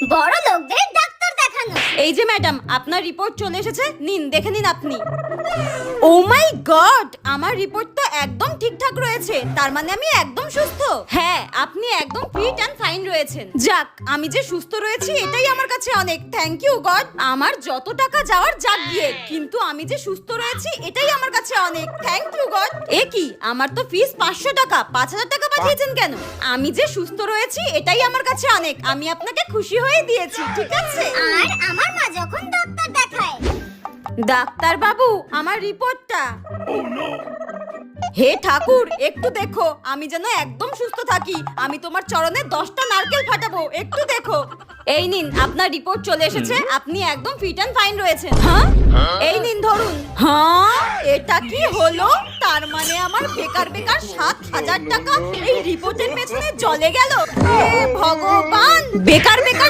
বড় লোকদের ডাক্তার দেখানো। এই যে ম্যাডাম, আপনার রিপোর্ট চলে এসেছে, নিন দেখে নিন আপনি। ও মাই গড, আমার রিপোর্ট তো একদম ঠিকঠাক রয়েছে, তার মানে আমি একদম সুস্থ। হ্যাঁ, আপনি একদম ফিট অ্যান্ড ফাইন রয়েছেন। যাক, আমি যে সুস্থ রয়েছি এটাই আমার কাছে অনেক। Thank you God. আমার যত টাকা যাওয়ার যাক গিয়ে, কিন্তু আমি যে সুস্থ রয়েছি এটাই আমার কাছে অনেক। Thank you god. এ কি, আমার তো ফিস 500 টাকা, 5000 টাকা পাঠিয়েছেন কেন? আমি যে সুস্থ রয়েছি এটাই আমার কাছে অনেক। আমি আপনাকে খুশি হয়ে দিয়েছি, ঠিক আছে? আর আমার মা যখন ডাক্তার দেখায়। ডাক্তার বাবু, আমার রিপোর্টটা। হে ঠাকুর, একটু দেখো আমি যেন একদম সুস্থ থাকি। আমি তোমার চরণে 10টা নারকেল ফাটাবো, একটু দেখো। এই নিন, আপনার রিপোর্ট চলে এসেছে, আপনি একদম ফিট অ্যান্ড ফাইন রয়েছেন। হ্যাঁ, এই নিন ধরুন। হ্যাঁ, এটা কি হলো? তার মানে আমার বেকার বেকার 7000 টাকা এই রিপোর্টের পেছনে চলে গেল। হে ভগবান, বেকার বেকার